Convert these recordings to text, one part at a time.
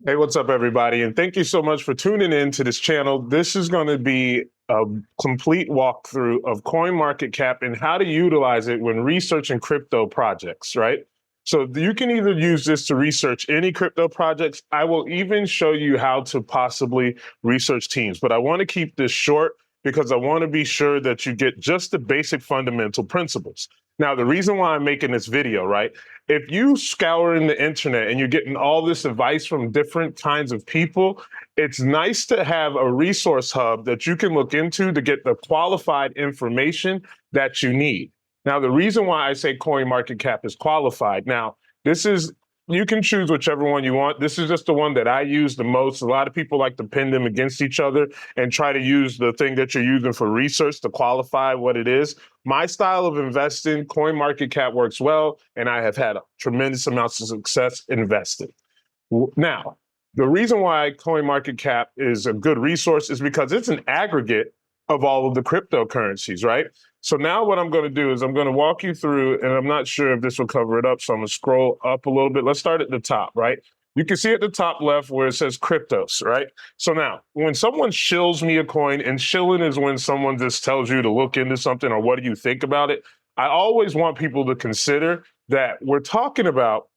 Hey, what's up, everybody? And thank you so much for tuning in to this channel. This is going to be a complete walkthrough of CoinMarketCap and how to utilize it when researching crypto projects, right? So you can either use this to research any crypto projects. I will even show you how to possibly research teams, but I want to keep this short because I want to be sure that you get just the basic fundamental principles. Now, the reason why I'm making this video, right? If you scouring the internet and you're getting all this advice from different kinds of people, it's nice to have a resource hub that you can look into to get the qualified information that you need. Now, the reason why I say CoinMarketCap is qualified, now, this is you can choose whichever one you want. This is just the one that I use the most. A lot of people like to pin them against each other and try to use the thing that you're using for research to qualify what it is. My style of investing, CoinMarketCap works well, and I have had tremendous amounts of success investing. Now, the reason why CoinMarketCap is a good resource is because it's an aggregate of all of the cryptocurrencies, right? So now what I'm going to do is I'm going to walk you through, and I'm not sure if this will cover it up, so I'm going to scroll up a little bit. Let's start at the top, right? You can see at the top left where it says cryptos, right? So now, when someone shills me a coin, and shilling is when someone just tells you to look into something or what do you think about it, I always want people to consider that we're talking about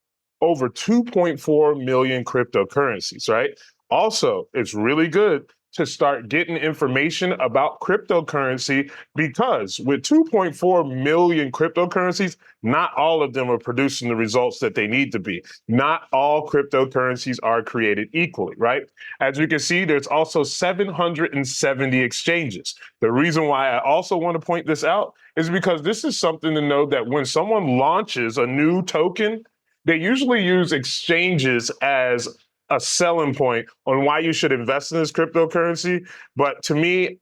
over 2.4 million cryptocurrencies, right? Also, it's really good to start getting information about cryptocurrency because with 2.4 million cryptocurrencies, not all of them are producing the results that they need to be. Not all cryptocurrencies are created equally, right? As you can see, there's also 770 exchanges. The reason why I also want to point this out is because this is something to know that when someone launches a new token, they usually use exchanges as a selling point on why you should invest in this cryptocurrency. But to me,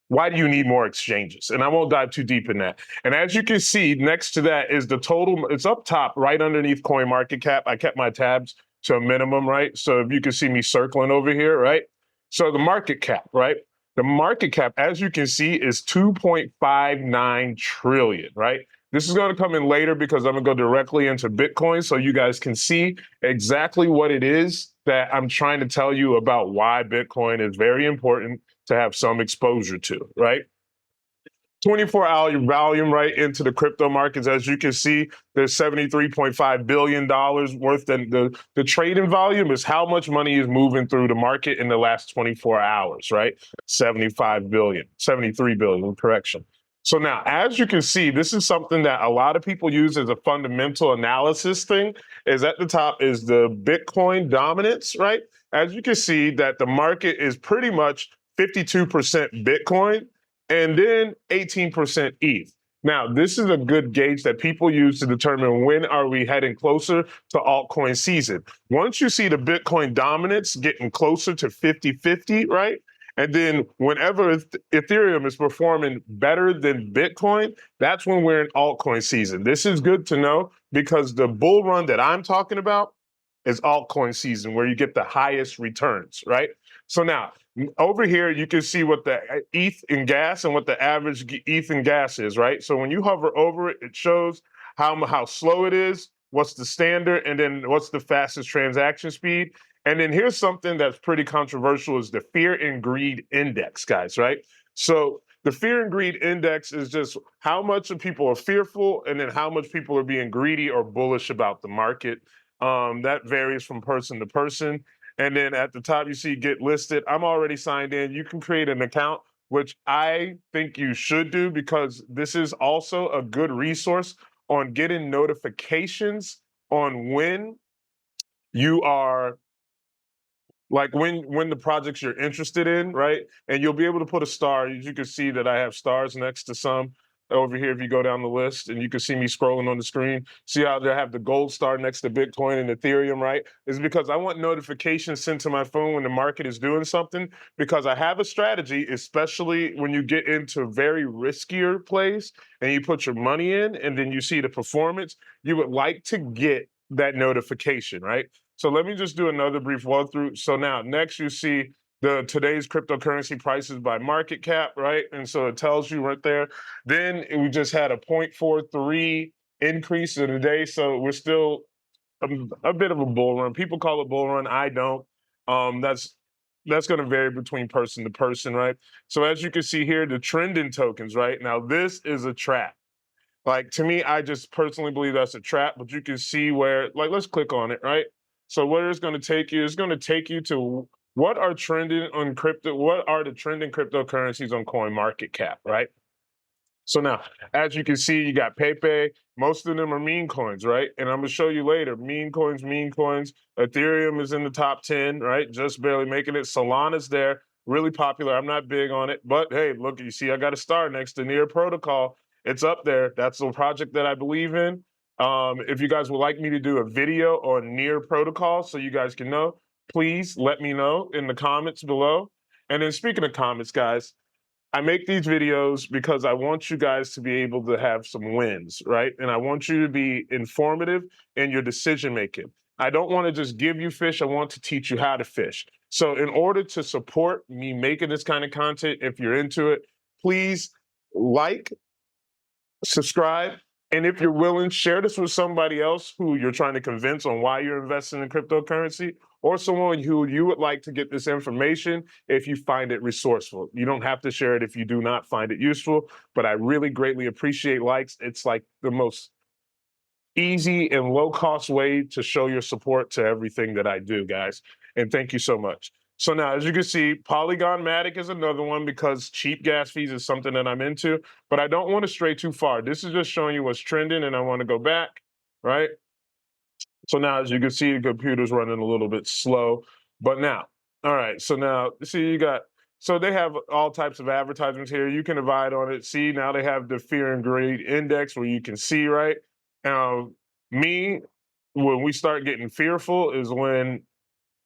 why do you need more exchanges? And I won't dive too deep in that. And as you can see, next to that is the total. It's up top, right underneath CoinMarketCap. I kept my tabs to a minimum, right? So if you can see me circling over here, right? So the market cap, right? The market cap, as you can see, is 2.59 trillion, right? This is going to come in later because I'm going to go directly into Bitcoin so you guys can see exactly what it is that I'm trying to tell you about why Bitcoin is very important to have some exposure to, right? 24-hour volume right into the crypto markets. As you can see, there's $73.5 billion worth. And the trading volume is how much money is moving through the market in the last 24 hours, right? 75 billion, 73 billion, correction. So now, as you can see, this is something that a lot of people use as a fundamental analysis thing, is at the top is the Bitcoin dominance, right? As you can see that the market is pretty much 52% Bitcoin, and then 18% ETH. Now, this is a good gauge that people use to determine when are we heading closer to altcoin season. Once you see the Bitcoin dominance getting closer to 50-50, right? And then whenever Ethereum is performing better than Bitcoin, that's when we're in altcoin season. This is good to know because the bull run that I'm talking about is altcoin season where you get the highest returns, right? So now, over here, you can see what the ETH in gas and what the average ETH in gas is, right? So when you hover over it, it shows how slow it is, what's the standard, and then what's the fastest transaction speed. And then here's something that's pretty controversial is the fear and greed index, guys, right? So the fear and greed index is just how much of people are fearful and then how much people are being greedy or bullish about the market. That varies from person to person. And then at the top, you see get listed. I'm already signed in. You can create an account, which I think you should do because this is also a good resource on getting notifications on when you are like when the projects you're interested in, right? And you'll be able to put a star. You can see that I have stars next to some over here. If you go down the list, and you can see me scrolling on the screen, see how they have the gold star next to Bitcoin and Ethereum, right? Is because I want notifications sent to my phone when the market is doing something. Because I have a strategy, especially when you get into very riskier plays and you put your money in, and then you see the performance. You would like to get that notification, right? So let me just do another brief walkthrough. So now next you see the today's cryptocurrency prices by market cap, right? And so it tells you right there. Then we just had a 0.43 increase in the day. So we're still a bit of a bull run. People call it bull run. I don't. That's going to vary between person to person, right? So as you can see here, the trending tokens, right? Now this is a trap. Like to me, I just personally believe that's a trap, but you can see where, like, let's click on it, right? So where it's going to take you, it's going to take you to what are trending on crypto, what are the trending cryptocurrencies on Coin Market Cap, right? So now, as you can see, you got Pepe. Most of them are meme coins, right? And I'm gonna show you later. Meme coins, meme coins. Ethereum is in the top 10, right? Just barely making it. Solana's there, really popular. I'm not big on it, but hey, look, you see, I got a star next to Near Protocol. It's up there. That's the project that I believe in. If you guys would like me to do a video on Near Protocol so you guys can know, please let me know in the comments below. And then speaking of comments, guys, I make these videos because I want you guys to be able to have some wins, right? And I want you to be informative in your decision making. I don't want to just give you fish, I want to teach you how to fish. So, in order to support me making this kind of content, if you're into it, please like, subscribe, and if you're willing, share this with somebody else who you're trying to convince on why you're investing in cryptocurrency, or someone who you would like to get this information if you find it resourceful. You don't have to share it if you do not find it useful, but I really greatly appreciate likes. It's like the most easy and low cost way to show your support to everything that I do, guys. And thank you so much. So now, as you can see, Polygon Matic is another one because cheap gas fees is something that I'm into, but I don't want to stray too far. This is just showing you what's trending, and I want to go back, right? So now, as you can see, the computer's running a little bit slow, but now, all right. So now, see, you got, so they have all types of advertisements here. You can divide on it. See, now they have the fear and greed index where you can see, right? Now, me, when we start getting fearful is when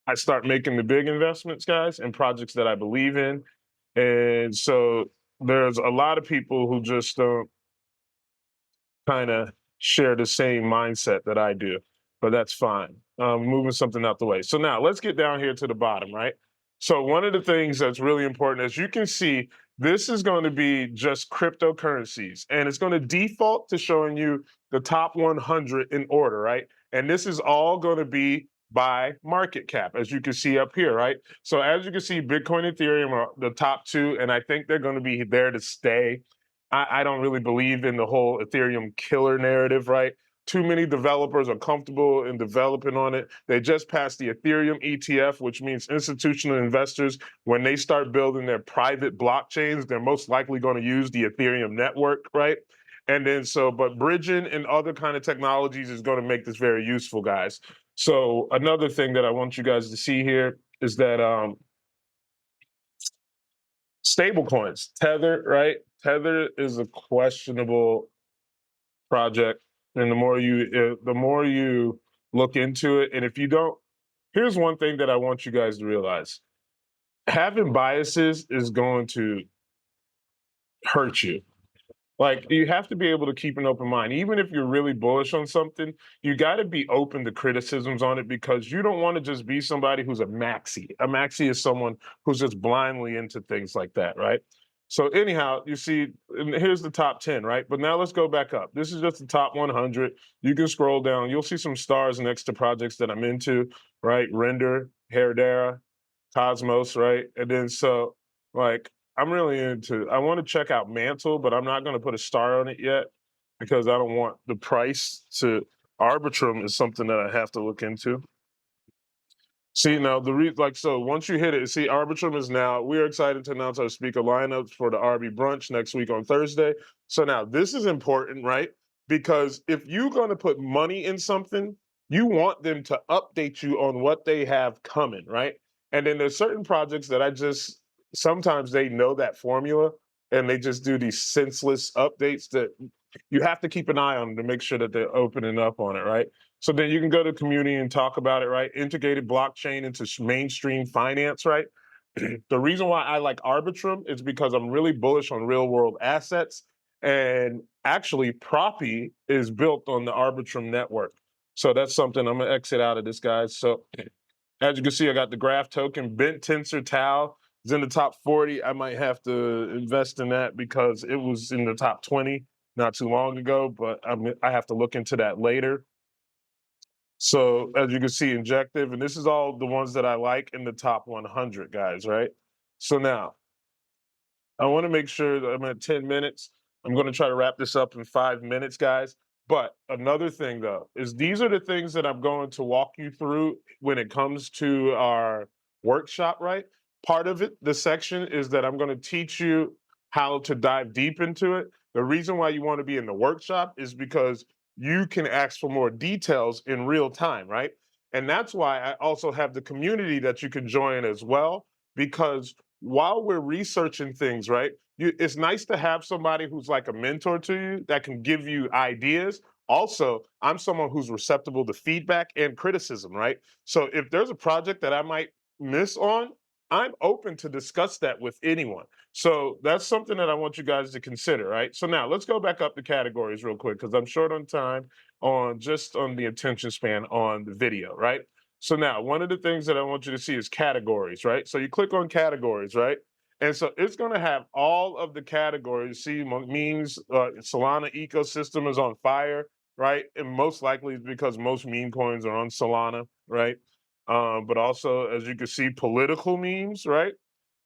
I start making the big investments, guys, in projects that I believe in. And so there's a lot of people who just don't kind of share the same mindset that I do, but that's fine. Moving something out the way. So now let's get down here to the bottom, right? So one of the things that's really important, as you can see, this is going to be just cryptocurrencies, and it's going to default to showing you the top 100 in order, right? And this is all going to be by market cap, as you can see up here, right? So as you can see, Bitcoin, Ethereum are the top two, and I think they're going to be there to stay. I don't really believe in the whole Ethereum killer narrative, right? Too many developers are comfortable in developing on it. They just passed the Ethereum ETF, which means institutional investors, when they start building their private blockchains, they're most likely going to use the Ethereum network, right? And then so, but bridging and other kind of technologies is going to make this very useful, guys. So another thing that I want you guys to see here is that stable coins, Tether, right? Tether is a questionable project, and the more you look into it, and if you don't, here's one thing that I want you guys to realize: having biases is going to hurt you. Like, you have to be able to keep an open mind. Even if you're really bullish on something, you got to be open to criticisms on it because you don't want to just be somebody who's a maxi. A maxi is someone who's just blindly into things like that, right? So anyhow, you see, and here's the top 10, right? But now let's go back up. This is just the top 100. You can scroll down. You'll see some stars next to projects that I'm into, right? Render, Herdera, Cosmos, right? And then so, like, I'm really into, I want to check out Mantle, but I'm not going to put a star on it yet because I don't want the price to, Arbitrum is something that I have to look into. See, now like, so once you hit it, see, Arbitrum is now, we're excited to announce our speaker lineups for the RB brunch next week on Thursday. So now this is important, right? Because if you're going to put money in something, you want them to update you on what they have coming, right? And then there's certain projects that sometimes they know that formula and they just do these senseless updates that you have to keep an eye on to make sure that they're opening up on it, right? So then you can go to community and talk about it, right? Integrated blockchain into mainstream finance, right? The reason why I like Arbitrum is because I'm really bullish on real world assets. And actually, Proppy is built on the Arbitrum network. So that's something I'm going to exit out of this, guys. So as you can see, I got the Graph token, Bent Tensor Tau is in the top 40. I might have to invest in that because it was in the top 20 not too long ago, but I have to look into that later. So as you can see, injective, and this is all the ones that I like in the top 100 guys, right? So now I want to make sure that I'm at 10 minutes. I'm going to try to wrap this up in 5 minutes, guys. But another thing, though, is these are the things that I'm going to walk you through when it comes to our workshop, right? Part of it, the section, is that I'm going to teach you how to dive deep into it. The reason why you want to be in the workshop is because you can ask for more details in real time, right? And that's why I also have the community that you can join as well, because while we're researching things, right? It's nice to have somebody who's like a mentor to you that can give you ideas. Also, I'm someone who's receptible to feedback and criticism, right? So if there's a project that I might miss on, I'm open to discuss that with anyone. So that's something that I want you guys to consider, right? So now let's go back up the categories real quick because I'm short on time on just on the attention span on the video, right? So now one of the things that I want you to see is categories, right? So you click on categories, right? And so it's going to have all of the categories. See, memes, Solana ecosystem is on fire, right? And most likely it's because most meme coins are on Solana, right? But also, as you can see, political memes, right?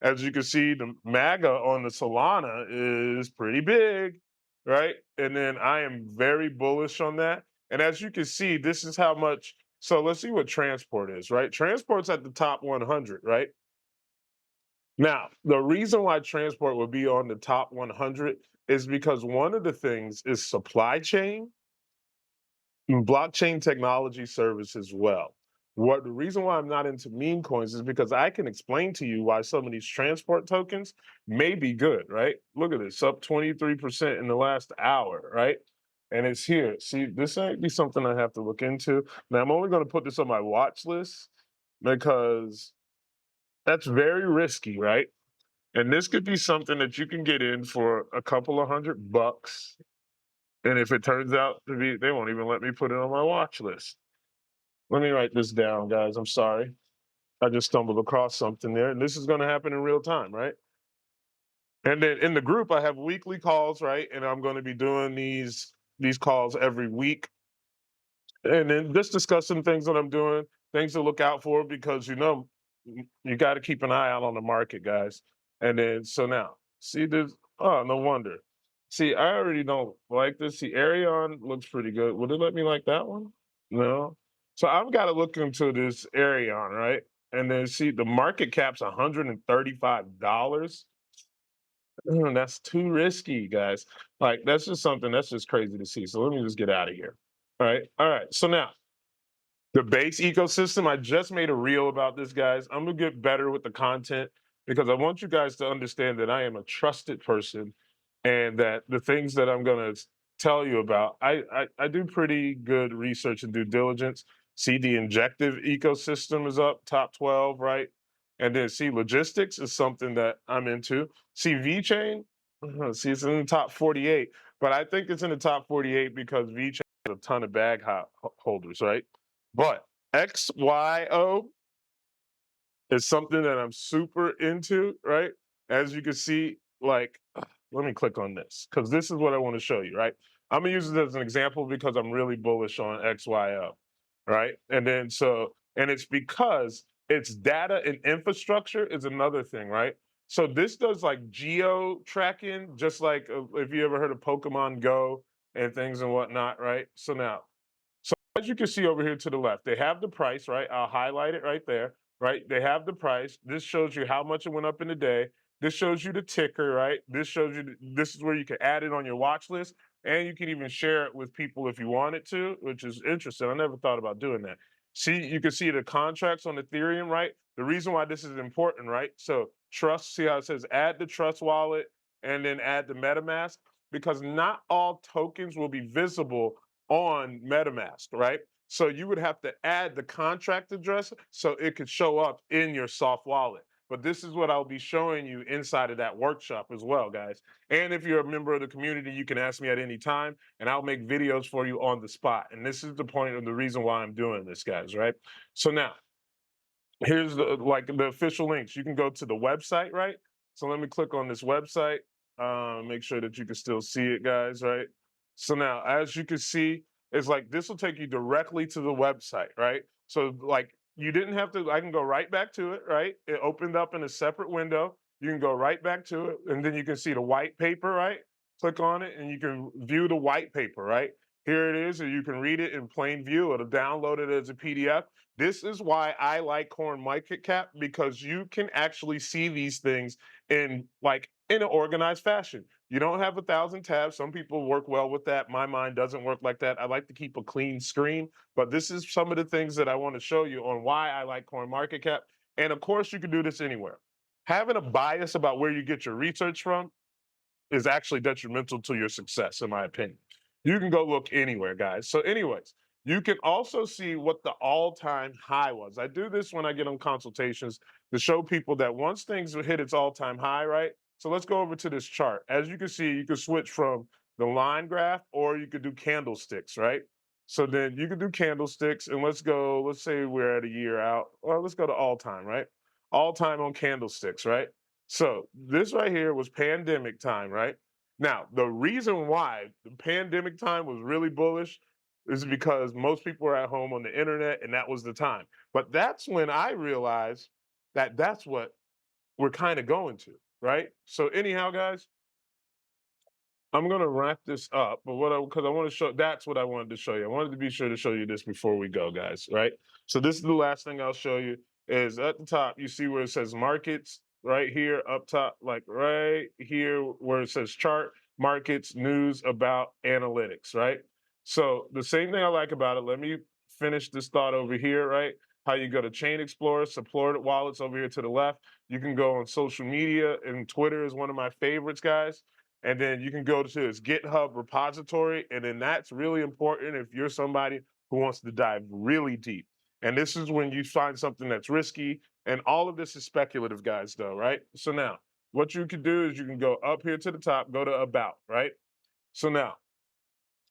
As you can see, the MAGA on the Solana is pretty big, right? And then I am very bullish on that. And as you can see, this is how much. So let's see what transport is, right? Transport's at the top 100, right? Now, the reason why transport would be on the top 100 is because one of the things is supply chain and blockchain technology service as well. What the reason why I'm not into meme coins is because I can explain to you why some of these transport tokens may be good, right? Look at this, up 23% in the last hour, right? And it's here. See, this might be something I have to look into. Now, I'm only going to put this on my watch list because that's very risky, right? And this could be something that you can get in for a couple of $100. And if it turns out to be, they won't even let me put it on my watch list. Let me write this down, guys. I'm sorry. I just stumbled across something there. And this is going to happen in real time, right? And then in the group, I have weekly calls, right? And I'm going to be doing these calls every week. And then just discuss some things that I'm doing, things to look out for, because you got to keep an eye out on the market, guys. And then so now, see this. Oh, no wonder. See, I already don't like this. See, Arion looks pretty good. Would it let me like that one? No. So I've got to look into this Arion, right? And then see the market cap's $135. That's too risky, guys. Like that's just something that's just crazy to see. So let me just get out of here. All right. All right. So now the base ecosystem, I just made a reel about this, guys. I'm gonna get better with the content because I want you guys to understand that I am a trusted person and that the things that I'm gonna tell you about, I do pretty good research and due diligence. See, the injective ecosystem is up top 12, right? And then see, logistics is something that I'm into. See, VeChain, see, it's in the top 48, but I think it's in the top 48 because VeChain has a ton of bag holders, right? But XYO is something that I'm super into, right? As you can see, like, let me click on this because this is what I want to show you, right? I'm gonna use it as an example because I'm really bullish on XYO, right? And then and it's because its data and infrastructure is another thing, right? So this does like geo tracking, just like if you ever heard of Pokemon Go and things and whatnot, right? So now as you can see over here to the left, they have the price, right? I'll highlight it right there, right? They have the price. This shows you how much it went up in a day. This shows you the ticker, right? This shows you, this is where you can add it on your watch list and you can even share it with people if you wanted to, which is interesting. I never thought about doing that. See, you can see the contracts on Ethereum, right? The reason why this is important, right? So trust, see how it says add the trust wallet and then add the MetaMask, because not all tokens will be visible on MetaMask, right? So you would have to add the contract address so it could show up in your soft wallet. But this is what I'll be showing you inside of that workshop as well, guys. And if you're a member of the community, you can ask me at any time and I'll make videos for you on the spot. And this is the point of the reason why I'm doing this, guys, right? So now, here's the official links. You can go to the website, right? So let me click on this website. Make sure that you can still see it, guys, right? So now, as you can see, is like this will take you directly to the website, right? So like you didn't have to, I can go right back to it, right? It opened up in a separate window. You can go right back to it, and then you can see the white paper, right? Click on it and you can view the white paper, right? Here it is, and you can read it in plain view. It'll download it as a PDF. This is why I like Coin Market Cap, because you can actually see these things in an organized fashion. You don't have 1,000 tabs. Some people work well with that. My mind doesn't work like that. I like to keep a clean screen, but this is some of the things that I want to show you on why I like Coin Market Cap. And of course, you can do this anywhere. Having a bias about where you get your research from is actually detrimental to your success, in my opinion. You can go look anywhere, guys. So, anyways, you can also see what the all-time high was. I do this when I get on consultations to show people that once things hit its all-time high, right? So let's go over to this chart. As you can see, you can switch from the line graph or you could do candlesticks, right? So then you can do candlesticks, and let's go, let's say we're at a year out, or let's go to all time, right? All time on candlesticks, right? So this right here was pandemic time, right? Now, the reason why the pandemic time was really bullish is because most people were at home on the internet and that was the time. But that's when I realized that that's what we're kind of going to, right? So anyhow, guys, I'm gonna wrap this up, but because I want to show, that's what I wanted to show you. I wanted to be sure to show you this before we go, guys. Right. So this is the last thing I'll show you. Is at the top you see where it says markets right here up top, like right here where it says chart, markets, news, about, analytics. Right. So the same thing I like about it. Let me finish this thought over here. Right. How you go to Chain Explorer, supported wallets over here to the left. You can go on social media, and Twitter is one of my favorites, guys. And then you can go to this GitHub repository, and then that's really important if you're somebody who wants to dive really deep. And this is when you find something that's risky, and all of this is speculative, guys, though, right? So now, what you can do is you can go up here to the top, go to About, right? So now,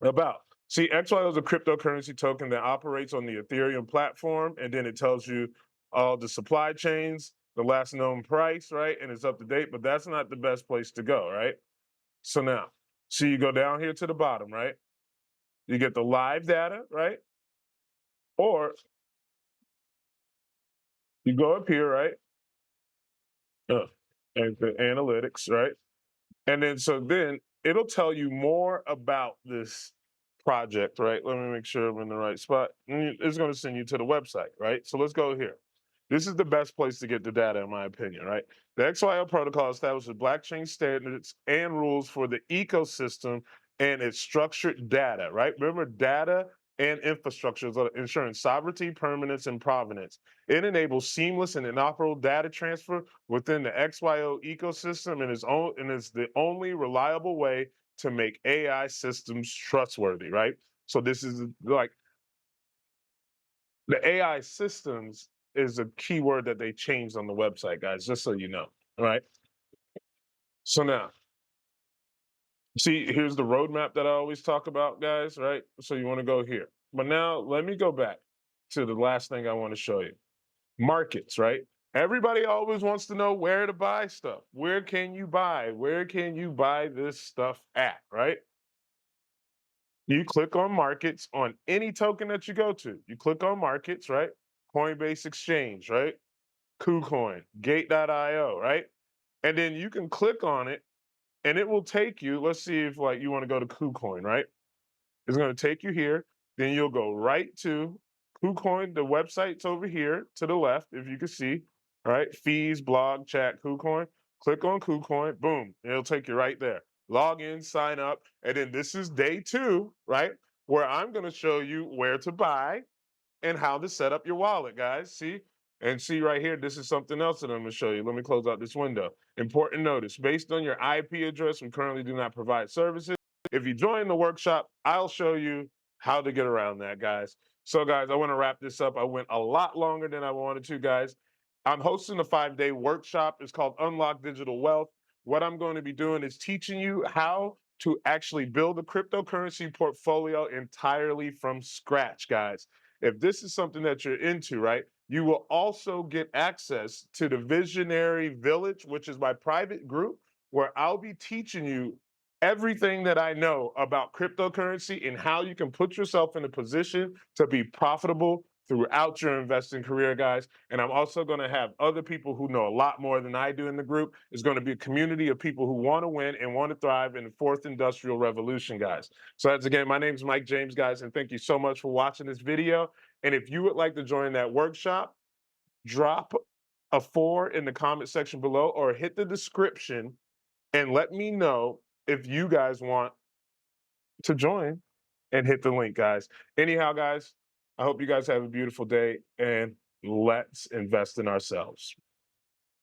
About. See, XYO is a cryptocurrency token that operates on the Ethereum platform, and then it tells you all the supply chains, the last known price, right? And it's up to date, but that's not the best place to go, right? So now, you go down here to the bottom, right? You get the live data, right? Or you go up here, right? And the analytics, right? And then then it'll tell you more about this project, right? Let me make sure I'm in the right spot. It's going to send you to the website, right? So let's go here. This is the best place to get the data, in my opinion, right? The XYO protocol establishes blockchain standards and rules for the ecosystem and its structured data, right? Remember, data and infrastructure is ensuring sovereignty, permanence, and provenance. It enables seamless and interoperable data transfer within the XYO ecosystem, and is the only reliable way to make AI systems trustworthy, right? So this is like the AI systems is a keyword that they changed on the website, guys, just so you know. All right. So now, see, here's the roadmap that I always talk about, guys, right? So you want to go here. But now let me go back to the last thing I want to show you. Markets, right? Everybody always wants to know where to buy stuff. Where can you buy? Where can you buy this stuff at, right? You click on markets on any token that you go to. You click on markets, right? Coinbase Exchange, right? KuCoin, Gate.io, right? And then you can click on it and it will take you. Let's see if like you want to go to KuCoin, right? It's going to take you here. Then you'll go right to KuCoin. The website's over here to the left, if you can see. All right, fees, blog, chat, KuCoin. Click on KuCoin. Boom, it'll take you right there. Log in, sign up, and then this is day 2, right? Where I'm going to show you where to buy and how to set up your wallet, guys. See? And see right here, this is something else that I'm going to show you. Let me close out this window. Important notice, based on your IP address, we currently do not provide services. If you join the workshop, I'll show you how to get around that, guys. So, guys, I want to wrap this up. I went a lot longer than I wanted to, guys. I'm hosting a 5-day workshop. It's called Unlock Digital Wealth. What I'm going to be doing is teaching you how to actually build a cryptocurrency portfolio entirely from scratch, guys. If this is something that you're into, right, you will also get access to the Visionary Village, which is my private group, where I'll be teaching you everything that I know about cryptocurrency and how you can put yourself in a position to be profitable throughout your investing career, guys. And I'm also going to have other people who know a lot more than I do in the group. It's going to be a community of people who want to win and want to thrive in the fourth industrial revolution, guys. So that's again, my name is Mike James, guys, and thank you so much for watching this video. And if you would like to join that workshop, drop a 4 in the comment section below or hit the description and let me know if you guys want to join and hit the link, guys. Anyhow, guys, I hope you guys have a beautiful day and let's invest in ourselves.